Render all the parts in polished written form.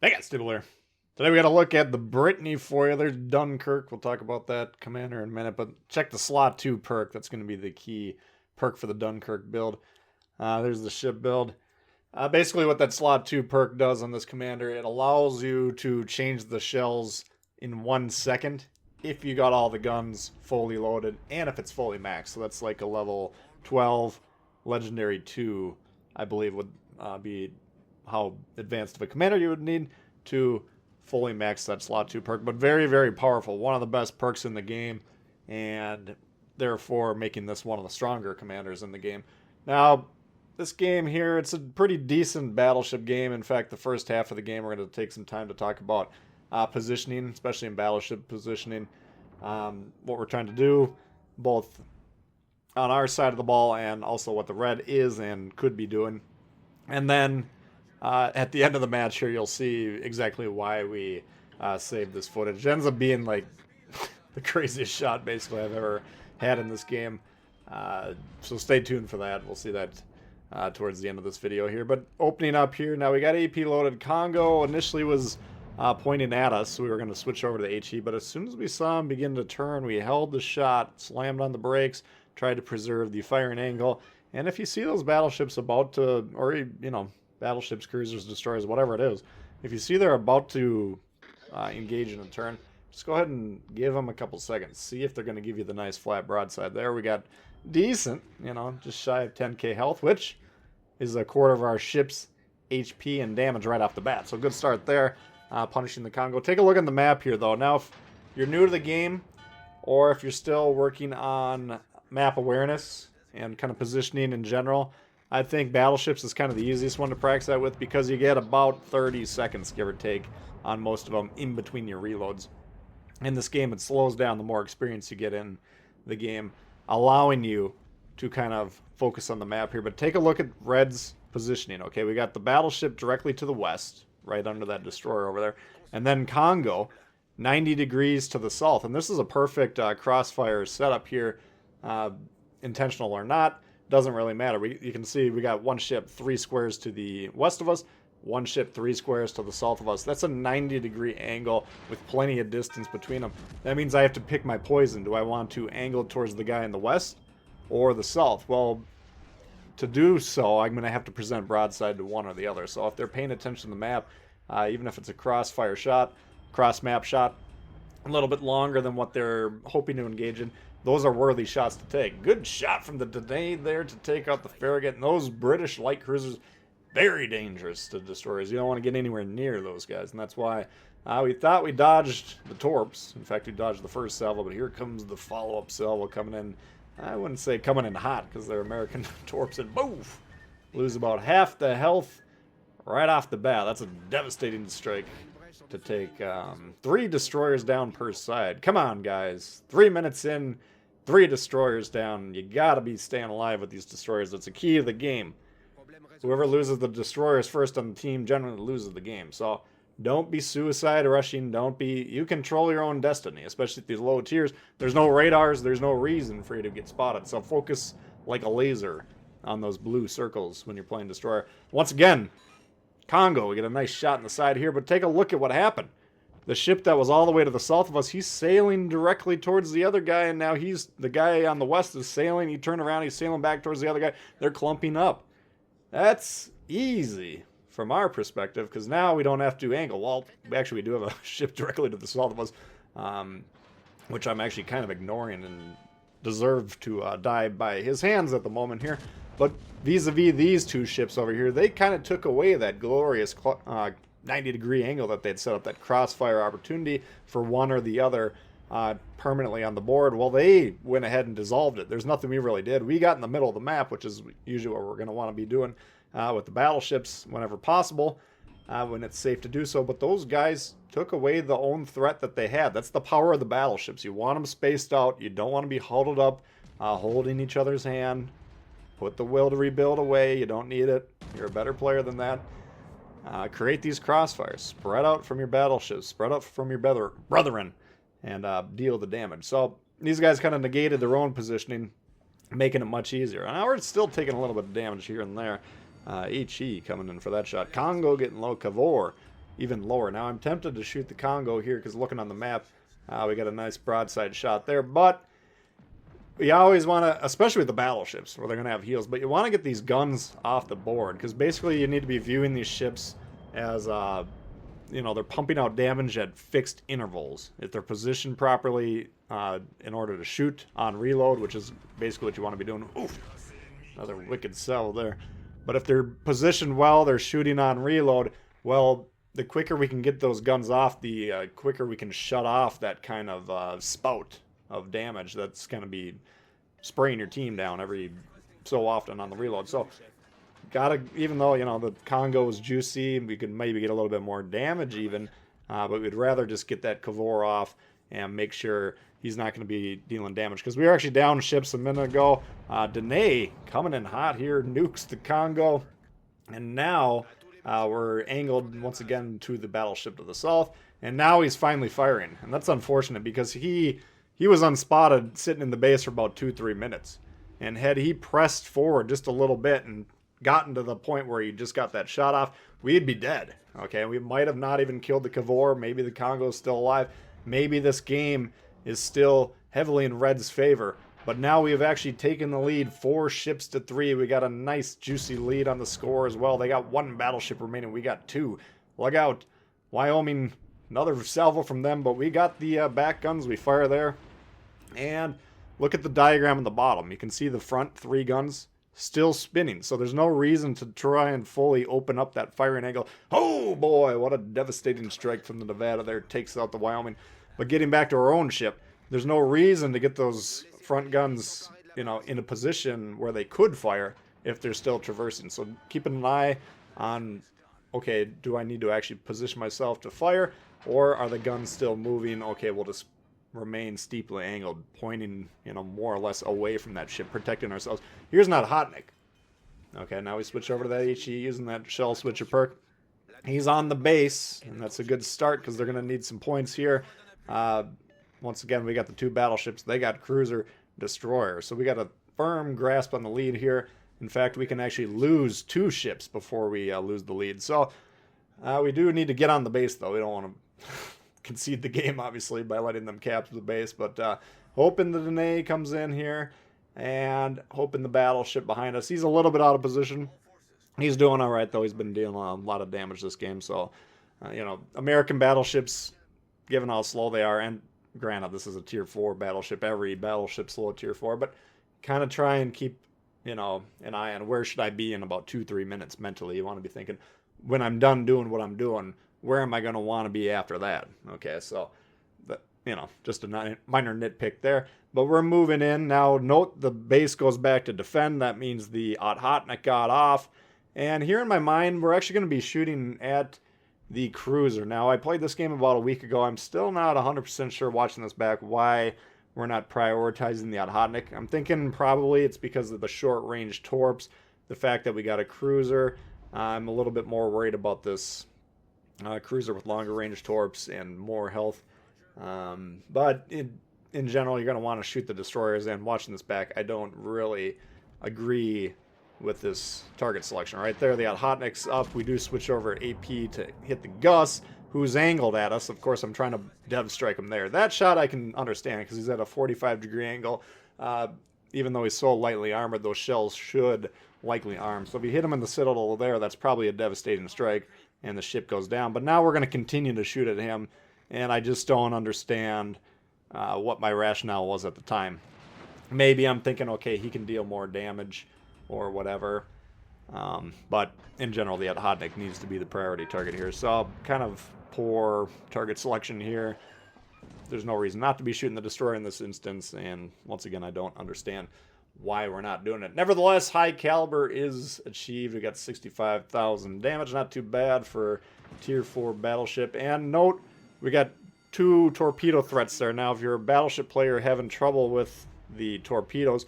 Hey guys, Tbull here. Today we got to look at the Brittany for you. There's Dunkirk. We'll talk about that commander in a minute, but check the slot 2 perk. That's going to be the key perk for the Dunkirk build. There's the ship build. Basically what that slot 2 perk does on this commander, it allows you to change the shells in 1 second if you got all the guns fully loaded and if it's fully maxed. So that's like a level 12 legendary 2, I believe would be how advanced of a commander you would need to fully max that slot 2 perk. But very, very powerful. One of the best perks in the game, and therefore making this one of the stronger commanders in the game. Now, this game here, it's a pretty decent battleship game. In fact, the first half of the game, we're going to take some time to talk about positioning, especially in battleship positioning. What we're trying to do, both on our side of the ball and also what the red is and could be doing. And then at the end of the match here, you'll see exactly why we saved this footage. It ends up being like the craziest shot basically I've ever had in this game. So stay tuned for that. We'll see that towards the end of this video here. But opening up here, now we got AP loaded. Congo initially was pointing at us, so we were going to switch over to the HE. But as soon as we saw him begin to turn, we held the shot, slammed on the brakes, tried to preserve the firing angle. And if you see those battleships about to, or battleships, cruisers, destroyers, whatever it is, if you see they're about to engage in a turn, just go ahead and give them a couple seconds. See if they're going to give you the nice flat broadside. There we got decent, just shy of 10k health, which is a quarter of our ship's HP and damage right off the bat. So good start there, punishing the Congo. Take a look at the map here, though. Now, if you're new to the game, or if you're still working on map awareness and kind of positioning in general, I think battleships is kind of the easiest one to practice that with, because you get about 30 seconds, give or take, on most of them in between your reloads. In this game, it slows down the more experience you get in the game, allowing you to kind of focus on the map here. But take a look at red's positioning. Okay, we got the battleship directly to the west, right under that destroyer over there, and then Congo 90 degrees to the south. And this is a perfect crossfire setup here, intentional or not. Doesn't really matter. You can see we got one ship 3 squares to the west of us, one ship 3 squares to the south of us. That's a 90-degree angle with plenty of distance between them. That means I have to pick my poison. Do I want to angle towards the guy in the west or the south? Well, to do so, I'm going to have to present broadside to one or the other. So if they're paying attention to the map, even if it's a crossfire shot, cross-map shot, a little bit longer than what they're hoping to engage in, those are worthy shots to take. Good shot from the Bretagne there to take out the Farragut. And those British light cruisers, very dangerous to destroyers. You don't want to get anywhere near those guys. And that's why we thought we dodged the torps. In fact, we dodged the first salvo, but here comes the follow-up salvo coming in. I wouldn't say coming in hot, because they're American torps, and boof! Lose about half the health right off the bat. That's a devastating strike to take 3 destroyers down per side. Come on, guys. 3 minutes in, 3 destroyers down. You gotta be staying alive with these destroyers. That's a key to the game. Whoever loses the destroyers first on the team generally loses the game. So don't be suicide rushing. You control your own destiny, especially at these low tiers. There's no radars. There's no reason for you to get spotted. So focus like a laser on those blue circles when you're playing destroyer. Once again, Congo, we get a nice shot in the side here, but take a look at what happened. The ship that was all the way to the south of us, he's sailing directly towards the other guy, and now the guy on the west is sailing. He turned around, he's sailing back towards the other guy. They're clumping up. That's easy from our perspective, because now we don't have to angle. Well, actually, we do have a ship directly to the south of us, which I'm actually kind of ignoring and deserve to die by his hands at the moment here. But vis-a-vis these 2 ships over here, they kind of took away that glorious 90-degree angle that they'd set up, that crossfire opportunity for one or the other permanently on the board. Well, they went ahead and dissolved it. There's nothing we really did. We got in the middle of the map, which is usually what we're going to want to be doing with the battleships whenever possible, when it's safe to do so. But those guys took away the own threat that they had. That's the power of the battleships. You want them spaced out. You don't want to be huddled up, holding each other's hand. Put the will to rebuild away. You don't need it. You're a better player than that. Create these crossfires. Spread out from your battleships. Spread out from your brethren. And deal the damage. So these guys kind of negated their own positioning, making it much easier. Now we're still taking a little bit of damage here and there. HE coming in for that shot. Congo getting low. Cavour even lower. Now I'm tempted to shoot the Congo here because looking on the map, we got a nice broadside shot there. But you always want to, especially with the battleships where they're going to have heals, but you want to get these guns off the board because basically you need to be viewing these ships as, they're pumping out damage at fixed intervals. If they're positioned properly in order to shoot on reload, which is basically what you want to be doing. Oof, another wicked cell there. But if they're positioned well, they're shooting on reload, well, the quicker we can get those guns off, the quicker we can shut off that kind of spout of damage that's going to be spraying your team down every so often on the reload. So, even though, the Congo is juicy, we could maybe get a little bit more damage even, but we'd rather just get that Cavor off and make sure he's not going to be dealing damage. Because we were actually down ships a minute ago. Danae coming in hot here, nukes the Congo, and now we're angled once again to the battleship to the south, and now he's finally firing. And that's unfortunate because he was unspotted sitting in the base for about 2-3 minutes. And had he pressed forward just a little bit and gotten to the point where he just got that shot off, we'd be dead. Okay, we might have not even killed the Cavor. Maybe the Congo's still alive. Maybe this game is still heavily in Red's favor. But now we have actually taken the lead 4 ships to 3. We got a nice juicy lead on the score as well. They got 1 battleship remaining. We got 2. Look out. Wyoming, another salvo from them, but we got the back guns. We fire there. And look at the diagram on the bottom. You can see the front 3 guns still spinning. So there's no reason to try and fully open up that firing angle. Oh boy, what a devastating strike from the Nevada there. Takes out the Wyoming. But getting back to our own ship, there's no reason to get those front guns, in a position where they could fire if they're still traversing. So keeping an eye on, okay, do I need to actually position myself to fire, or are the guns still moving? Okay, we'll just remain steeply angled, pointing, more or less away from that ship, protecting ourselves. Here's not Hotnik. Okay, now we switch over to that HE using that shell switcher perk. He's on the base, and that's a good start because they're going to need some points here. Once again, we got the 2 battleships. They got cruiser, destroyer. So we got a firm grasp on the lead here. In fact, we can actually lose 2 ships before we lose the lead. So we do need to get on the base, though. We don't want to concede the game, obviously, by letting them capture the base. But hoping the Danae comes in here and hoping the battleship behind us. He's a little bit out of position. He's doing all right, though. He's been dealing a lot of damage this game. So, American battleships, given how slow they are, and granted, this is a tier 4 battleship. Every battleship's slow at tier 4, but kind of try and keep, an eye on where should I be in about 2-3 minutes mentally. You want to be thinking, when I'm done doing what I'm doing, where am I going to want to be after that? Okay, so, just a minor nitpick there. But we're moving in. Now, note the base goes back to defend. That means the Othotnik got off. And here in my mind, we're actually going to be shooting at the cruiser. Now, I played this game about a week ago. I'm still not 100% sure watching this back why we're not prioritizing the Othotnik. I'm thinking probably it's because of the short-range torps, the fact that we got a cruiser. I'm a little bit more worried about this cruiser with longer-range torps and more health. But in general, you're going to want to shoot the destroyers. And watching this back, I don't really agree with this target selection. Right there, the Othotnik's up. We do switch over AP to hit the Gus, who's angled at us. Of course, I'm trying to dev strike him there. That shot I can understand because he's at a 45-degree angle. Even though he's so lightly armored, those shells should likely arm. So if you hit him in the citadel there, that's probably a devastating strike, and the ship goes down. But now we're going to continue to shoot at him, and I just don't understand what my rationale was at the time. Maybe I'm thinking, okay, he can deal more damage or whatever. But in general, the Othotnik needs to be the priority target here. So kind of poor target selection here. There's no reason not to be shooting the destroyer in this instance. And once again, I don't understand why we're not doing it. Nevertheless, high caliber is achieved. We got 65,000 damage. Not too bad for tier 4 battleship. And note, we got 2 torpedo threats there. Now, if you're a battleship player having trouble with the torpedoes,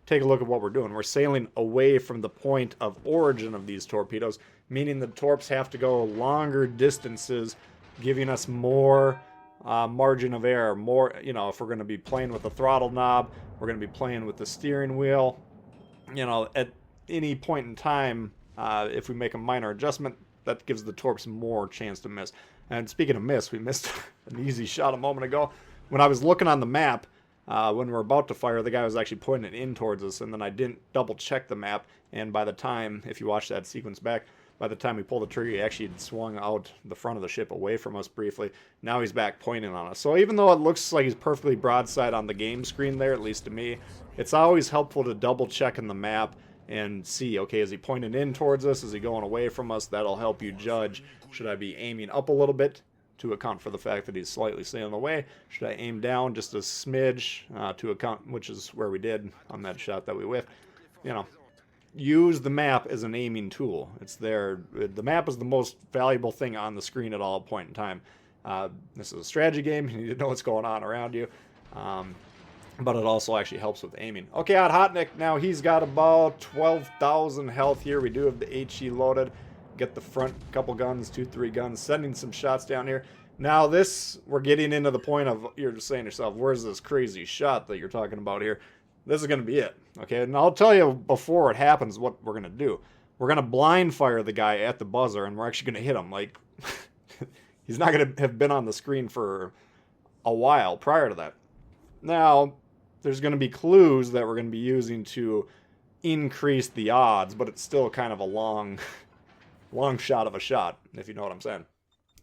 take a look at what we're doing. We're sailing away from the point of origin of these torpedoes, meaning the torps have to go longer distances, giving us more margin of error. More, if we're going to be playing with the throttle knob, we're going to be playing with the steering wheel. At any point in time, if we make a minor adjustment, that gives the torps more chance to miss. And speaking of miss, we missed an easy shot a moment ago. When I was looking on the map, when we were about to fire, the guy was actually pointing it in towards us, and then I didn't double check the map, and by the time, if you watch that sequence back, by the time we pulled the trigger, he actually had swung out the front of the ship away from us briefly. Now he's back pointing on us. So even though it looks like he's perfectly broadside on the game screen there, at least to me, it's always helpful to double check in the map and see, okay, is he pointing in towards us? Is he going away from us? That'll help you judge, should I be aiming up a little bit to account for the fact that he's slightly staying in the way? Should I aim down just a smidge to account, which is where we did on that shot that we whiffed? You know, use the map as an aiming tool. It's there. The map is the most valuable thing on the screen at all point in time. This is a strategy game. You need to know what's going on around you. But it also actually helps with aiming. Okay, on Hotnick, now he's got about 12,000 health here. We do have the HE loaded. Get the front couple guns, 2-3 guns, sending some shots down here. Now this, we're getting into the point of, you're just saying to yourself, where's this crazy shot that you're talking about here? This is going to be it, okay? And I'll tell you before it happens what we're going to do. We're going to blind fire the guy at the buzzer, and we're actually going to hit him. Like, he's not going to have been on the screen for a while prior to that. Now, there's going to be clues that we're going to be using to increase the odds, but it's still kind of a long shot of a shot, if you know what I'm saying.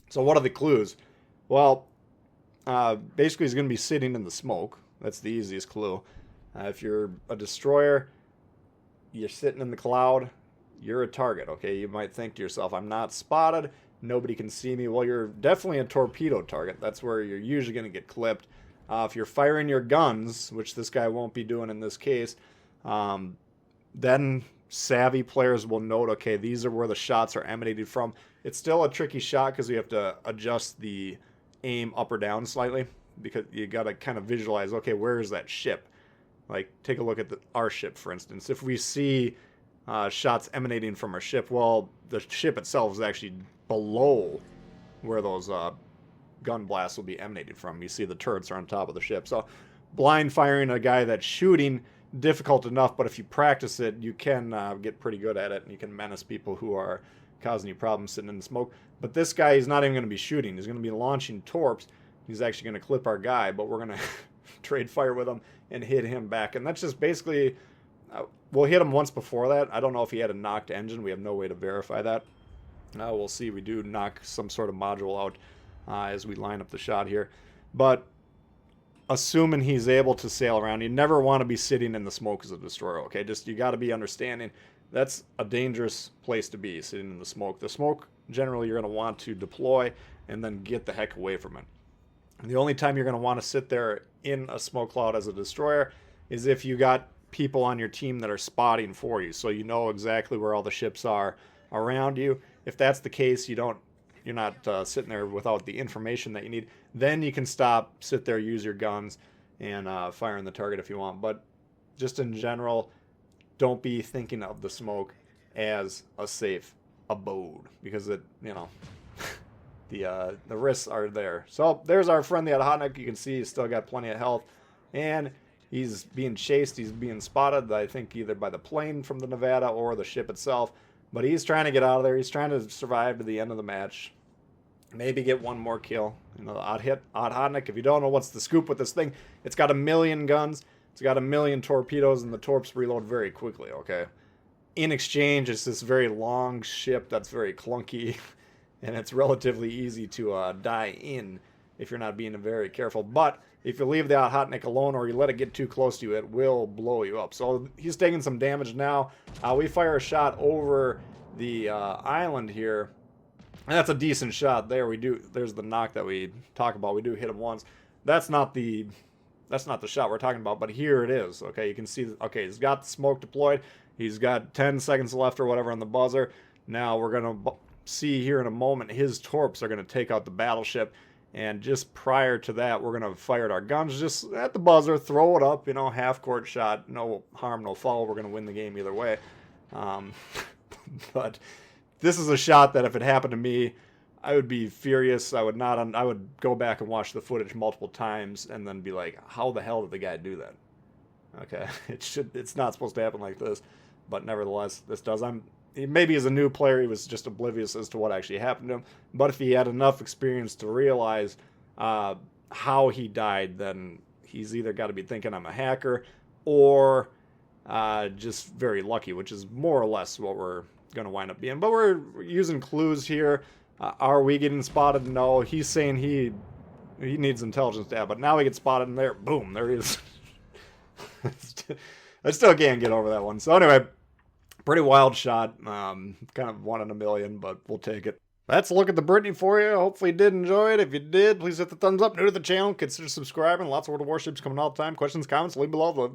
So what are the clues? Well, basically he's going to be sitting in the smoke. That's the easiest clue. If you're a destroyer, you're sitting in the cloud, you're a target, okay? You might think to yourself, I'm not spotted, nobody can see me. Well, you're definitely a torpedo target. That's where you're usually going to get clipped. If you're firing your guns, which this guy won't be doing in this case, then savvy players will note, okay, these are where the shots are emanated from. It's still a tricky shot because you have to adjust the aim up or down slightly, because you got to kind of visualize, okay, where is that ship? Like, take a look at our ship, for instance. If we see shots emanating from our ship, well, the ship itself is actually below where those gun blasts will be emanated from. You see the turrets are on top of the ship. So blind firing a guy that's shooting, difficult enough, but if you practice it, you can get pretty good at it, and you can menace people who are causing you problems sitting in the smoke. But this guy is not even going to be shooting. He's going to be launching torps. He's actually going to clip our guy, but we're going to trade fire with him and hit him back. And that's just basically, we'll hit him once before that. I don't know if he had a knocked engine. We have no way to verify that. We'll see. We do knock some sort of module out as we line up the shot here. But assuming he's able to sail around, you never want to be sitting in the smoke as a destroyer, okay? Just, you got to be understanding that's a dangerous place to be, sitting in the smoke. The smoke, generally, you're going to want to deploy and then get the heck away from it. And the only time you're going to want to sit there in a smoke cloud as a destroyer is if you got people on your team that are spotting for you, so you know exactly where all the ships are around you. If that's the case, you're not sitting there without the information that you need. Then you can stop, sit there, use your guns, and fire in the target if you want. But just in general, don't be thinking of the smoke as a safe abode, because it, the risks are there. So there's our friend, the Hotnick. You can see he's still got plenty of health, and he's being chased. He's being spotted, I think, either by the plane from the Nevada or the ship itself. But he's trying to get out of there. He's trying to survive to the end of the match. Maybe get one more kill. Odd Hotnick. If you don't know what's the scoop with this thing, it's got 1 million guns. It's got 1 million torpedoes, and the torps reload very quickly, okay? In exchange, it's this very long ship that's very clunky, and it's relatively easy to die in if you're not being very careful. But if you leave the Hotnick alone or you let it get too close to you, it will blow you up. So he's taking some damage now. We fire a shot over the island here, and that's a decent shot there. There's the knock that we talk about. We do hit him once. That's not the shot we're talking about, but here it is. Okay, you can see, okay, he's got the smoke deployed. He's got 10 seconds left or whatever on the buzzer. Now we're going to see here in a moment his torps are going to take out the battleship. And just prior to that, we're going to fire our guns just at the buzzer, throw it up, half-court shot, no harm, no foul. We're going to win the game either way. But this is a shot that if it happened to me, I would be furious. I would go back and watch the footage multiple times and then be like, how the hell did the guy do that? Okay, it's not supposed to happen like this, but nevertheless, this does. I'm maybe as a new player, he was just oblivious as to what actually happened to him. But if he had enough experience to realize how he died, then he's either got to be thinking I'm a hacker or just very lucky, which is more or less what we're going to wind up being. But we're using clues here. Are we getting spotted? No. He's saying he needs intelligence to have, but now we get spotted and there, boom, there he is. I still can't get over that one. So anyway, pretty wild shot. Kind of 1 in a million, but we'll take it. That's a look at the Brittany for you. Hopefully you did enjoy it. If you did, please hit the thumbs up. New to the channel, consider subscribing. Lots of World of Warships coming all the time. Questions, comments, leave below.